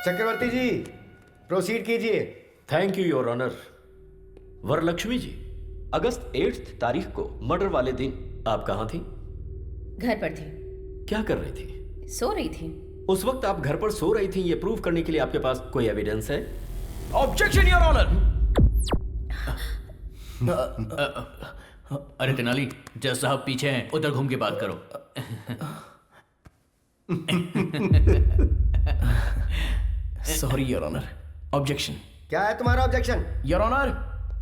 चक्रवर्ती ji, proceed कीजिए। Thank you your honour. Varalakshmi ji, अगस्त 8 तारीख को मर्डर वाले दिन आप कहाँ थी? घर पर थी। क्या कर रही थी? सो रही थी। उस वक्त आप घर पर सो रही थी, ये प्रूव करने के लिए आपके पास कोई एविडेंस है? Objection your honour. अरे तेनाली, जज साहब पीछे हैं, उधर घूम के बात करो। Sorry your honour. ऑब्जेक्शन। क्या है तुम्हारा ऑब्जेक्शन? योर ऑनर,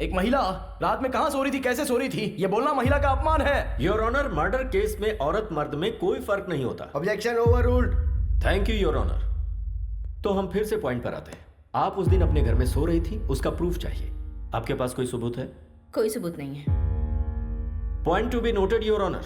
एक महिला रात में कहां सो रही थी, कैसे सो रही थी, ये बोलना महिला का अपमान है। योर ऑनर, मर्डर केस में औरत मर्द में कोई फर्क नहीं होता। Objection overruled. Thank you your honour. तो हम फिर से पॉइंट पर आते हैं। आप उस दिन अपने घर में सो रही थी, उसका प्रूफ चाहिए। आपके पास कोई सबूत है? कोई सबूत नहीं है। Point to be noted your honour.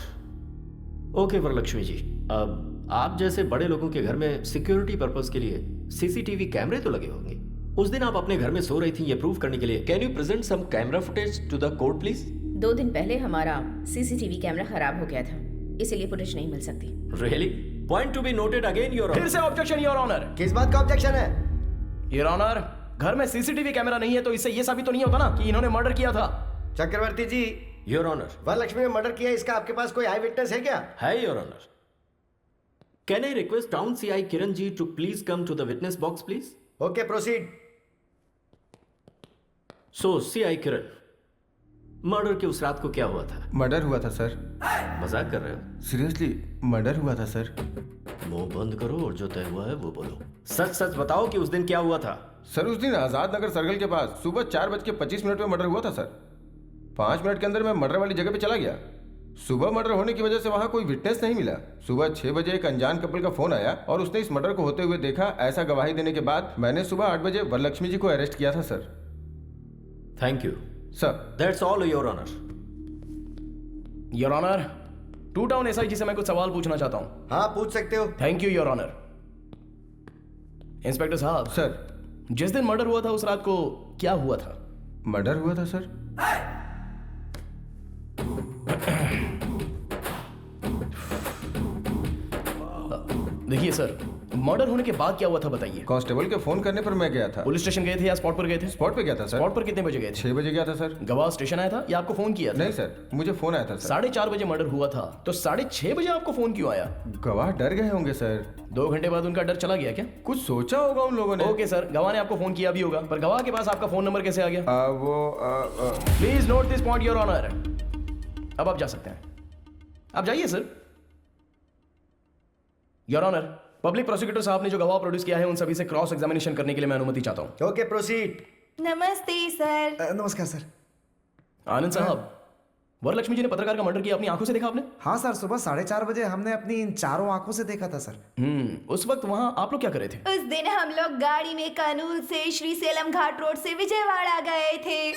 Okay Varalakshmi ji, अब आप जैसे बड़े लोगों के घर में सिक्योरिटी पर्पस के लिए सीसीटीवी कैमरे तो लगे होंगे। उस दिन आप अपने घर में सो रही थी, ये प्रूव करने के लिए can you present some camera footage to the court please? 2 दिन पहले हमारा सीसीटीवी कैमरा खराब हो गया था, इसीलिए फुटेज नहीं मिल सकती। Really? Point to be noted again your honour. फिर से ऑब्जेक्शन योर ऑनर। किस बात का ऑब्जेक्शन है? योर ऑनर, घर में सीसीटीवी कैमरा नहीं है तो इससे ये साबित तो नहीं होता ना कि इन्होंने मर्डर किया था। चक्रवर्ती जी, योर ऑनर। वरलक्ष्मी ने मर्डर किया, इसका आपके पास कोई आई विटनेस है क्या? है your honour. Can I request town CI Kiran ji to please come to the witness box please? Okay, proceed. So CI Kiran, murder की उस रात को क्या हुआ था? मर्डर हुआ था सर। मजाक कर रहे हो? सीरियसली मर्डर हुआ था सर। मुंह बंद करो और जो तय हुआ है वो बोलो। सच सच बताओ कि उस दिन क्या हुआ था? सर उस दिन आजाद नगर सर्कल के पास सुबह 4:25 में मर्डर हुआ था सर। 5 मिनट के अंदर मैं मर्डर वाली जगह पे चला गया। सुबह मर्डर होने की वजह से वहाँ कोई विटनेस नहीं मिला। सुबह 6 बजे एक अनजान कपल का फोन आया और उसने इस मर्डर को होते हुए देखा। ऐसा गवाही देने के बाद मैंने सुबह 8 बजे वरलक्ष्मी जी को अरेस्ट किया था sir. Thank you sir. That's all your honour. Your honour, 2 town SI ji से मैं कुछ सवाल पूछना चाहता हूँ। हाँ, पूछ सकते हो। Thank you your honour. Inspector साहब, सर, जिस दिन मर्डर हुआ था उस रात को क्या हुआ था? मर्डर हुआ था सर। देखिए सर, मर्डर होने के बाद क्या हुआ था बताइए। कांस्टेबल के फोन करने पर मैं गया था। पुलिस स्टेशन गए थे या स्पॉट पर गए थे? स्पॉट पे गया था सर। स्पॉट पर कितने बजे गए थे? 6 बजे गया था सर। गवाह स्टेशन आया था या आपको फोन किया था? नहीं सर, मुझे फोन आया था सर। 4:30 बजे मर्डर हुआ था तो 6:30 बजे आपको फोन क्यों आया? गवाह डर गए होंगे सर। 2 घंटे बाद उनका डर चला गया क्या? कुछ सोचा होगा उन लोगों ने। ओके सर, गवाह ने आपको फोन किया भी होगा, पर गवाह के पास आपका फोन नंबर कैसे आ गया? Please note this point your honour. अब आप जा सकते हैं। आप जाइए sir. Your honour, public prosecutor साहब ने जो गवाह प्रोड्यूस किया है उन सभी से क्रॉस एग्जामिनेशन करने के लिए मैं अनुमति चाहता हूं। Okay, proceed. नमस्ते सर। नमस्कार सर। आनंद साहब, वरलक्ष्मी जी ने पत्रकार का मर्डर किया अपनी आंखों से देखा आपने? हाँ सर, सुबह 4:30 बजे हमने अपनी इन चारों आंखों से देखा था सर। उस वक्त वहां आप लोग क्या कर रहे थे? उस दिन हम लोग गाड़ी में कानूर से श्रीसेलम घाट रोड से विजयवाड़ा गए थे।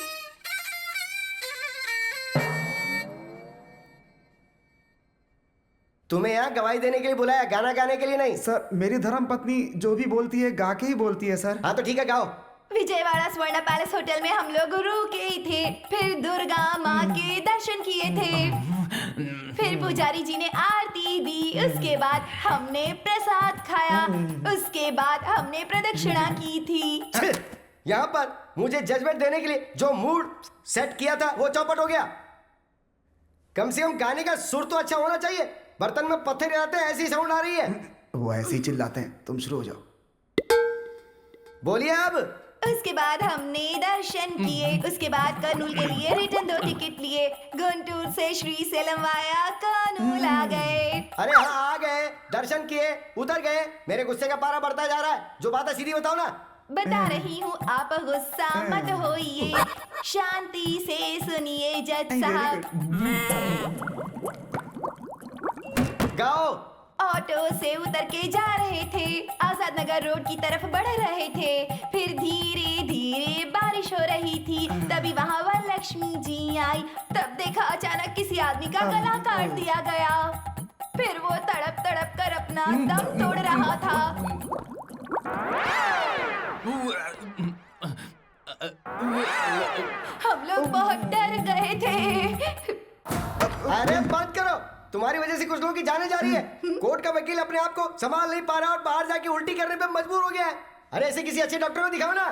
तुम्हें यहाँ गवाही देने के लिए बुलाया, गाना गाने के लिए नहीं। सर, मेरी धर्म पत्नी जो भी बोलती है गा के ही बोलती है सर। हाँ तो ठीक है, गाओ। विजयवाड़ा स्वर्ण पैलेस होटल में हम लोग रुके थे, फिर दुर्गा माँ के दर्शन किए थे, फिर पुजारी जी ने आरती दी, उसके बाद हमने प्रसाद खाया, उसके बाद हमने प्रदक्षिणा की थी। यहाँ पर मुझे जजमेंट देने के लिए जो मूड सेट किया था वो चौपट हो गया। कम से कम गाने का सुर तो अच्छा होना चाहिए। बर्तन में पत्थर आते हैं, ऐसी साउंड आ रही है। वो ऐसे ही चिल्लाते हैं। तुम शुरू हो जाओ। बोलिए अब। उसके बाद हमने दर्शन किए, उसके बाद कर्नूल के लिए रिटर्न 2 टिकट लिए, गुंटूर से श्रीसेलम वाया कर्नूल आ गए। अरे हाँ, आ गए, दर्शन किए, उतर गए। मेरे गुस्से का पारा बढ़ता जा रहा है। जो बात है सीधी बताओ ना। बता रही हूँ, आप गुस्सा मत होइए, शांति से सुनिए जज साहब। गाओ। ऑटो से उतर के जा रहे थे, आजाद नगर रोड की तरफ बढ़ रहे थे, फिर धीरे धीरे बारिश हो रही थी, तभी वहाँ वरलक्ष्मी जी आई। तब देखा अचानक किसी आदमी का गला काट दिया गया, फिर वो तड़प तड़प कर अपना दम तोड़ रहा था। हम लोग बहुत डर गए थे। अरे बंद करो, तुम्हारी वजह से कुछ लोगों की जाने जा रही है। कोर्ट का वकील अपने आप को संभाल नहीं पा रहा और बाहर जाके उल्टी करने पे मजबूर हो गया है। अरे ऐसे किसी अच्छे डॉक्टर को दिखाओ ना।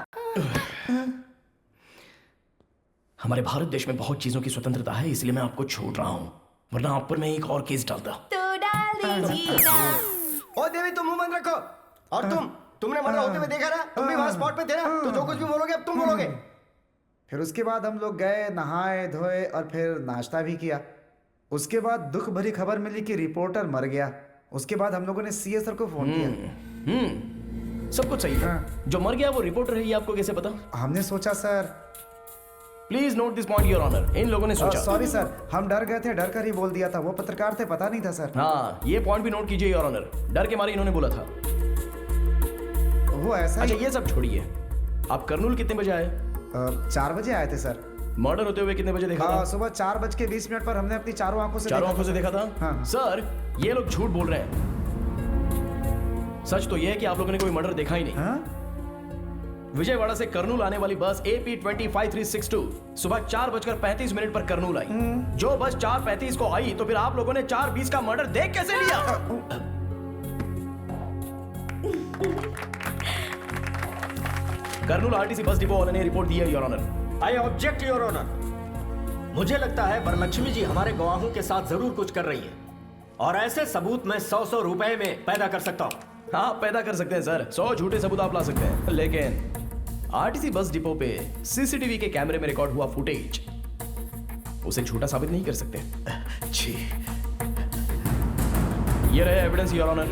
हमारे भारत देश में बहुत चीजों की स्वतंत्रता है, इसलिए मैं आपको छोड़ रहा हूँ, वरना आप पर मैं एक और केस डालता। तो डाल दीजिए ना। ओ देवी, तुम मुंह बंद रखो। और तुमने मर्डर होते हुए देखा ना, तुम भी वहां स्पॉट पे थे ना, तो जो कुछ भी बोलोगे अब तुम बोलोगे। फिर उसके बाद हम लोग गए, नहाए धोए और फिर नाश्ता भी किया। उसके बाद दुख भरी खबर मिली कि रिपोर्टर मर गया। उसके बाद हम लोगों ने सीए सर को फोन किया। सब कुछ सही है। जो मर गया वो रिपोर्टर है, ये आपको कैसे पता? हमने सोचा sir. Please note this point your honour. इन लोगों ने सोचा। सॉरी सर, हम डर गए थे, डर कर ही बोल दिया था। वो पत्रकार थे, पता नहीं था सर। हाँ, ये पॉइंट भी नोट कीजिए योर ऑनर। डर के मारे इन्होंने बोला था। वो ऐसा अच्छा ही। ये सब छोड़िए, आप कर्नूल कितने बजे आए? 4 बजे आए थे सर। मर्डर होते हुए कितने बजे देखा था? सुबह 4:20 पर हमने अपनी चारों आंखों से चारों आंखों से देखा था। हाँ। सर ये लोग झूठ बोल रहे हैं। सच तो यह है कि आप लोगों ने कोई मर्डर देखा ही नहीं। हाँ? विजयवाड़ा से कर्नूल आने वाली बस AP 25362 सुबह 4:35 पर कर्नूल आई। जो बस 4:35 को आई, तो फिर आप लोगों ने 4:20 का मर्डर देख कैसे लिया? कर्नूल RTC बस डिपो वाले ने रिपोर्ट दी है your honour. I object your honour. मुझे लगता है वरलक्ष्मी जी हमारे गवाहों के साथ जरूर कुछ कर रही है, और ऐसे सबूत मैं 100 रुपए में पैदा कर सकता हूँ। हाँ पैदा कर सकते हैं सर, 100 झूठे सबूत आप ला सकते हैं, लेकिन RTC बस डिपो पे CCTV के कैमरे में रिकॉर्ड हुआ फुटेज उसे झूठा साबित नहीं कर सकते। जी ये रहे एविडेंस योर ऑनर।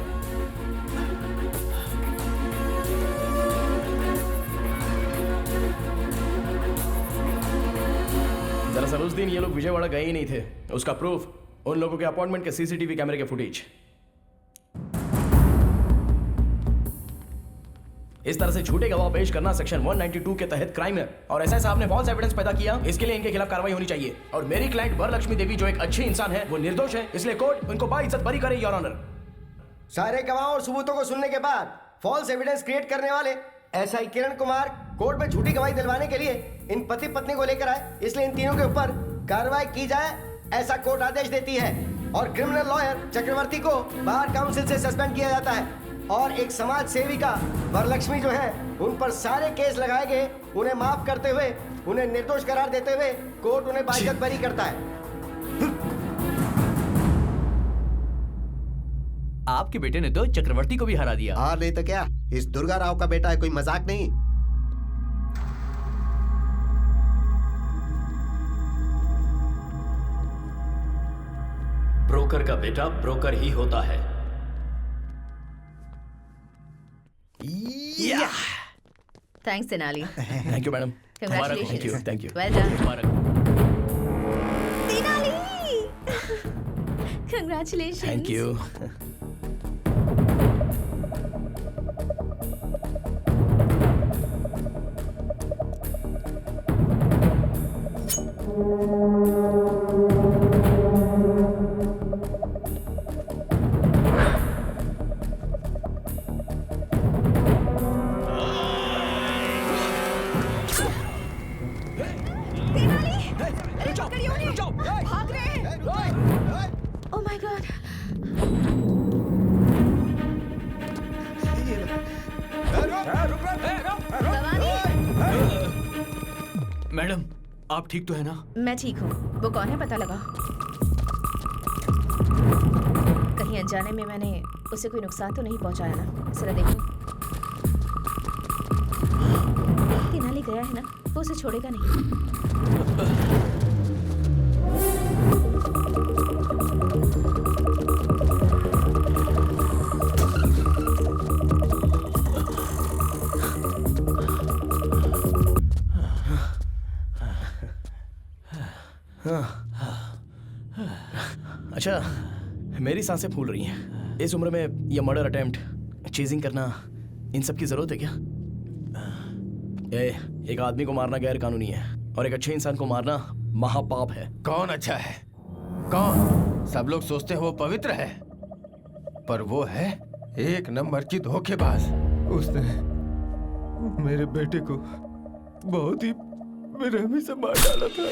दरअसल उस दिन ये लोग विजयवाड़ा गए ही नहीं थे। उसका प्रूफ उन लोगों के अपॉइंटमेंट के CCTV कैमरे के फुटेज। इस तरह से झूठे गवाह पेश करना सेक्शन 192 के तहत क्राइम है, और ऐसा साहब ने फॉल्स एविडेंस पैदा किया, इसके लिए इनके खिलाफ कार्रवाई होनी चाहिए। और मेरी क्लाइंट वरलक्ष्मी देवी जो एक अच्छी इंसान है, वो निर्दोष है, इसलिए कोर्ट उनको बाइज्जत बरी करे योर ऑनर। सारे गवाहों और सबूतों को सुनने के बाद फॉल्स एविडेंस क्रिएट करने वाले SI किरण कुमार कोर्ट में झूठी गवाही दिलवाने के लिए इन पति पत्नी को लेकर आए, इसलिए इन तीनों के ऊपर कार्रवाई की जाए, ऐसा कोर्ट आदेश देती है। और क्रिमिनल लॉयर चक्रवर्ती को बार काउंसिल से सस्पेंड किया जाता है, और एक समाज सेविका वरलक्ष्मी जो है, उन पर सारे केस लगाए गए, उन्हें माफ करते हुए, उन्हें निर्दोष करार देते हुए कोर्ट उन्हें बाइज्जत बरी करता है। आपके बेटे ने तो चक्रवर्ती को भी हरा दिया। और नहीं तो क्या, इस दुर्गा राव का बेटा है, कोई मजाक नहीं। ब्रोकर का बेटा ब्रोकर ही होता है। Thanks Tenali. Thank you madam. Congratulations. Thank you. Well done. Tenali Congratulations. Thank you. भाग रहे हैं। Oh my God. Bhavani, madam आप ठीक तो है ना? मैं ठीक हूँ। वो कौन है पता लगा? कहीं अनजाने में मैंने उसे कोई नुकसान तो नहीं पहुंचाया ना? जरा देखो। तेनाली गया है ना, वो उसे छोड़ेगा नहीं। अच्छा मेरी सांसें फूल रही हैं। इस उम्र में ये मर्डर अटेम्प्ट, चेजिंग करना, इन सब की जरूरत है क्या? एक आदमी को मारना गैर कानूनी है, और एक अच्छे इंसान को मारना महापाप है। कौन अच्छा है? कौन? सब लोग सोचते हैं वो पवित्र है, पर वो है एक नंबर की धोखेबाज। उसने मेरे बेटे को बहुत ही बेरहमी से मार डाला था।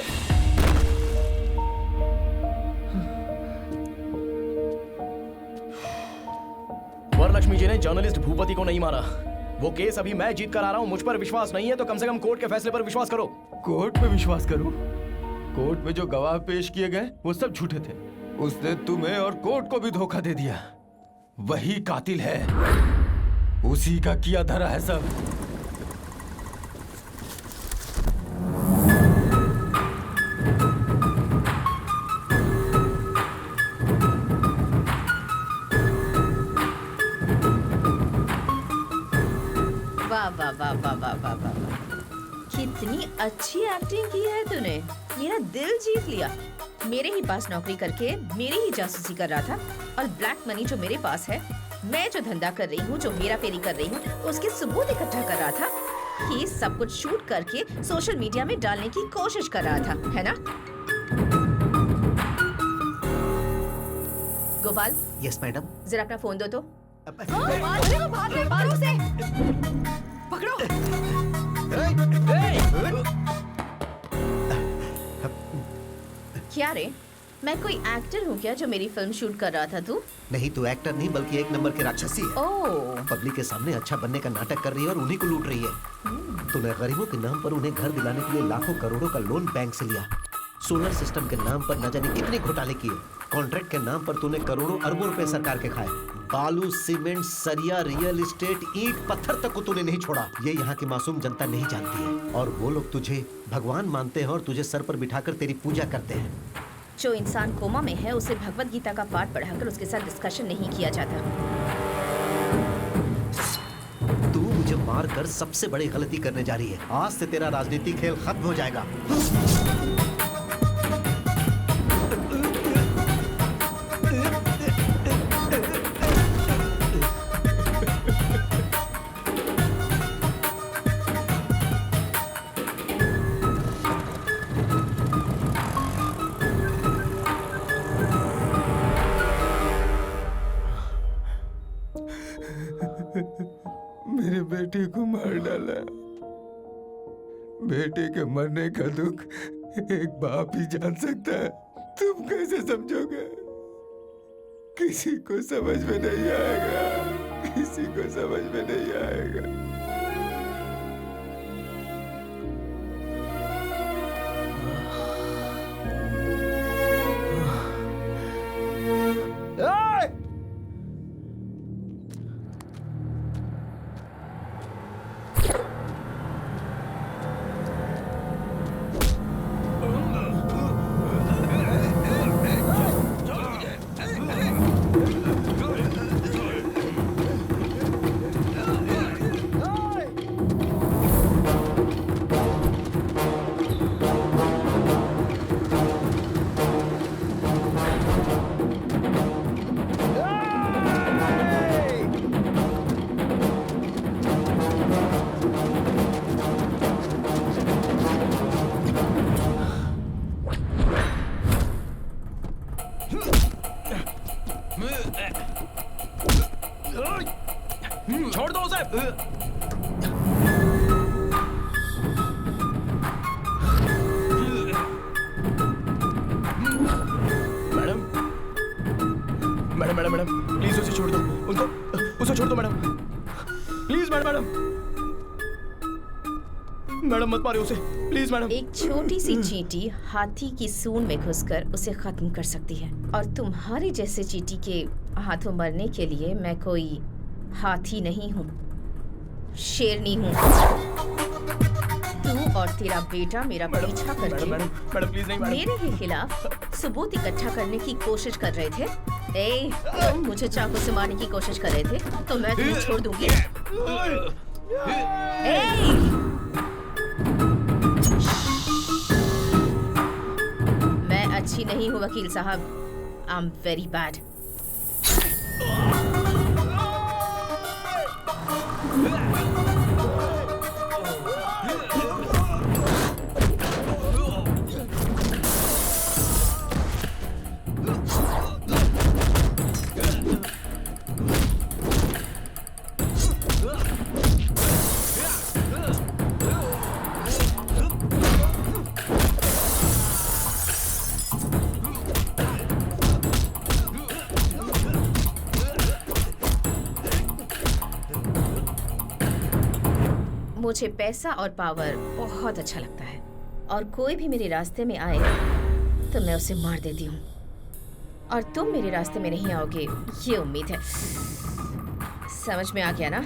वरलक्ष्मी जी ने जर्नलिस्ट भूपति को नहीं मारा। वो केस अभी मैं जीत कर आ रहा हूँ। मुझ पर विश्वास नहीं है तो कम से कम कोर्ट के फैसले पर विश्वास करो। कोर्ट पे विश्वास करूं? कोर्ट में जो गवाह पेश किए गए वो सब झूठे थे। उसने तुम्हें और कोर्ट को भी धोखा दे दिया। वही कातिल है, उसी का किया धरा है सब। वाह वाह वाह वाह वाह वाह वाह वाह। कितनी अच्छी एक्टिंग की है तूने, मेरा दिल जीत लिया। मेरे ही पास नौकरी करके मेरी ही जासूसी कर रहा था और ब्लैक मनी जो मेरे पास है, मैं जो धंधा कर रही हूँ, जो हेरा फेरी कर रही हूँ, उसके सबूत इकट्ठा कर रहा था कि सब कुछ शूट करके सोशल मीडिया में डालने की कोशिश कर रहा था, है ना? Gopal, yes madam. जरा अपना फोन दो तो। क्या रे, मैं कोई एक्टर हूँ क्या जो मेरी फिल्म शूट कर रहा था तू? नहीं, तू एक्टर नहीं बल्कि एक नंबर के राक्षसी है। ओह, पब्लिक के सामने अच्छा बनने का नाटक कर रही है और उन्हीं को लूट रही है। तूने गरीबों के नाम पर उन्हें घर दिलाने के लिए लाखों करोड़ों का लोन बैंक से लिया। सोलर सिस्टम के नाम पर न जाने कितने घोटाले किए। कॉन्ट्रैक्ट के नाम पर तूने करोड़ों अरबों रुपए सरकार के खाए। बालू, सीमेंट, सरिया, रियल एस्टेट, ईंट पत्थर तक को तूने नहीं छोड़ा। ये यहाँ की मासूम जनता नहीं जानती है और वो लोग तुझे भगवान मानते हैं और तुझे सर पर बिठाकर तेरी पूजा करते हैं। जो इंसान कोमा में है उसे भगवत गीता का पाठ पढ़ाकर उसके साथ डिस्कशन नहीं किया जाता। तू मुझे मार कर सबसे बड़ी गलती करने जा रही है। आज से तेरा राजनीतिक खेल खत्म हो जाएगा। मेरे बेटे को मार डाला। बेटे के मरने का दुख एक बाप ही जान सकता है। तुम कैसे समझोगे? किसी को समझ में नहीं आएगा, किसी को समझ में नहीं आएगा। छोड़ दो उसे। Madam madam madam madam please उसे छोड़ दो। उसे छोड़ दो मैडम, प्लीज मैडम। मैडम मत मारिए उसे, प्लीज मैडम। एक छोटी सी चींटी हाथी की सूंड में घुसकर उसे खत्म कर सकती है और तुम्हारे जैसे चींटी के हाथों मरने के लिए मैं कोई हाथी नहीं हूँ, शेरनी हूँ। तू और तेरा बेटा मेरा पीछा करके मैडम प्लीज नहीं मैडम। मेरे ही खिलाफ सबूत इकट्ठा करने की कोशिश कर रहे थे। ए, तुम मुझे चाकू से मारने की कोशिश कर रहे थे तो मैं तुम्हें छोड़ दूंगी। मैं अच्छी नहीं हूँ वकील साहब, आई एम वेरी बैड। मुझे पैसा और पावर बहुत अच्छा लगता है और कोई भी मेरे रास्ते में आए तो मैं उसे मार देती हूँ और तुम मेरे रास्ते में नहीं आओगे, ये उम्मीद है। समझ में आ गया ना?